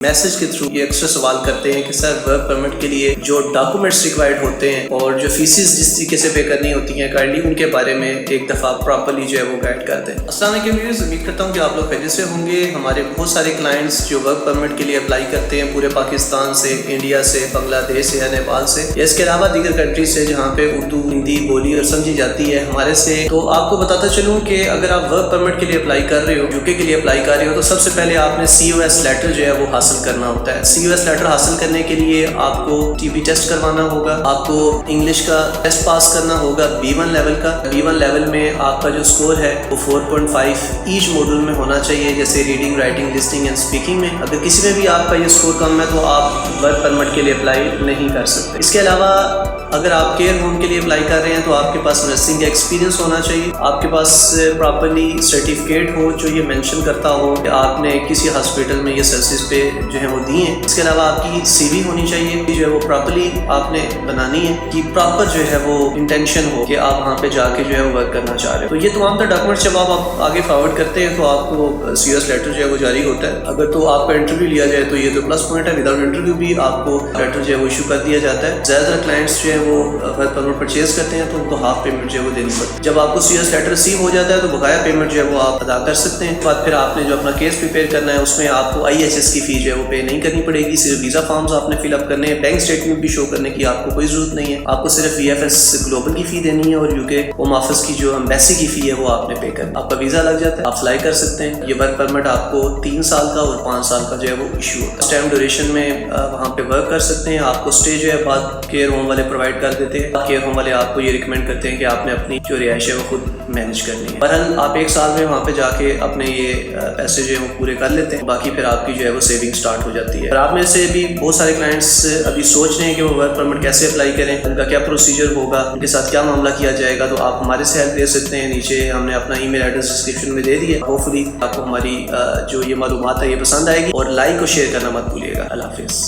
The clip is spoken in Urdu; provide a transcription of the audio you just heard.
میسج کے تھرو یہ اکثر سوال کرتے ہیں کہ سر ورک پرمٹ کے لیے جو ڈاکومنٹس ریکوائرڈ ہوتے ہیں اور جو فیسز جس طریقے سے پے کرنی ہوتی ہیں کائنڈلی ان کے بارے میں ایک دفعہ پراپرلی جو ہے وہ گائیڈ کر دیں۔ السلام علیکم ویورز، امید کرتا ہوں کہ آپ لوگ خیریت سے ہوں گے۔ ہمارے بہت سارے کلائنٹس جو ورک پرمٹ کے لیے اپلائی کرتے ہیں پورے پاکستان سے، انڈیا سے، بنگلہ دیش سے یا نیپال سے یا اس کے علاوہ دیگر کنٹریز سے جہاں پہ اردو، ہندی بولی اور سمجھی جاتی ہے ہمارے سے، تو آپ کو بتاتا چلوں کہ اگر آپ ورک پرمٹ کے لیے اپلائی کر رہے ہو، یوکے کے لیے اپلائی کر رہے ہو، تو سب سے پہلے آپ نے COS لیٹر جو ہے وہ حاصل کرنا ہوتا ہے۔ COS لیٹر حاصل کرنے کے لیے آپ کو TB ٹیسٹ کروانا ہوگا، آپ کو انگلش کا ٹیسٹ پاس کرنا ہوگا B1 لیول کا۔ B1 لیول میں آپ کا جو سکور ہے وہ 4.5 ایچ ماڈیول میں ہونا چاہیے، جیسے reading, writing, listening and speaking میں۔ اگر کسی میں بھی آپ کا یہ سکور کم ہے تو آپ ورک پرمٹ کے لیے اپلائی نہیں کر سکتے۔ اس کے علاوہ اگر آپ کیئر ہوم کے لیے اپلائی کر رہے ہیں تو آپ کے پاس نرسنگ کا ایکسپیرینس ہونا چاہیے، آپ کے پاس پراپرلی سرٹیفکیٹ ہو جو یہ مینشن کرتا ہو کہ آپ نے کسی ہاسپٹل میں یہ سروسز پہ جو ہے وہ دی ہیں۔ اس کے علاوہ آپ کی CV ہونی چاہیے جو ہے وہ پراپرلی آپ نے بنانی ہے، کہ پراپر جو ہے وہ انٹینشن ہو کہ آپ وہاں پہ جا کے جو ہے وہ ورک کرنا چاہ رہے ہو۔ تو یہ تمام تر ڈاکومنٹس جب آپ آگے فارورڈ کرتے ہیں تو آپ کو COS لیٹر جو ہے وہ جاری ہوتا ہے۔ اگر تو آپ کا انٹرویو لیا جائے تو یہ تو پلس پوائنٹ ہے، وداؤٹ انٹرویو بھی آپ کو لیٹر جو ہے وہ ایشو کر دیا جاتا ہے۔ زیادہ تر کلائنٹس جو ہے وہ ورک پرمٹ پرچیز کرتے ہیں تو ان کو ہاف پیمنٹ جو ہے وہ دینی پڑتی ہے۔ جب آپ کو COS لیٹر ریسیو ہو جاتا ہے تو بقایا پیمنٹ جو ہے وہ آپ ادا کر سکتے ہیں۔ بعد پھر آپ نے جو اپنا کیس پریپیئر کرنا ہے اس میں آپ کو IHS کی فی جو ہے وہ پے نہیں کرنی پڑے گی، صرف ویزا فارمز آپ نے فل اپ کرنے ہیں، بینک اسٹیٹمنٹ بھی شو کرنے کی آپ کو کوئی ضرورت نہیں ہے۔ آپ کو صرف VFS گلوبل کی فی دینی ہے اور UK ہوم آفس کی جو ایمبیسی کی فی ہے وہ آپ نے پے کرنی ہے۔ آپ کا ویزا لگ جاتا ہے، آپ فلائی کر سکتے ہیں۔ یہ ورک پرمٹ آپ کو 3 سال کا اور 5 سال کا جو ہے وہ ایشو ہوتا ہے۔ اس ٹائم ڈیوریشن میں وہاں پہ ورک کر سکتے ہیں۔ آپ کو اسٹے جو ہے بعد کیئر ہوم والے پرووائڈ کر دیتے ہیں۔ کیئر ہوم والے آپ کو یہ ریکمینڈ کرتے ہیں کہ آپ نے اپنی جو رہائش ہے وہ خود مینیج کرنی ہے۔ بہرحال آپ 1 سال میں وہاں پہ جا کے اپنے یہ پیسے جو ہے وہ پورے کر لیتے ہیں، باقی پھر آپ کی جو ہے وہ سیونگ سٹارٹ ہو جاتی ہے۔ اور آپ میں سے بھی بہت سارے کلائنٹس ابھی سوچ رہے ہیں کہ وہ ورک پرمٹ کیسے اپلائی کریں، ان کا کیا پروسیجر ہوگا، ان کے ساتھ کیا معاملہ کیا جائے گا، تو آپ ہمارے سے ہیلپ لے سکتے ہیں۔ نیچے ہم نے اپنا ای میل ایڈریس ڈسکرپشن میں دے دیا۔ ہوپ فلی آپ کو ہماری جو یہ معلومات ہے یہ پسند آئے گی، اور لائک اور شیئر کرنا مت بھولیے گا۔ اللہ حافظ۔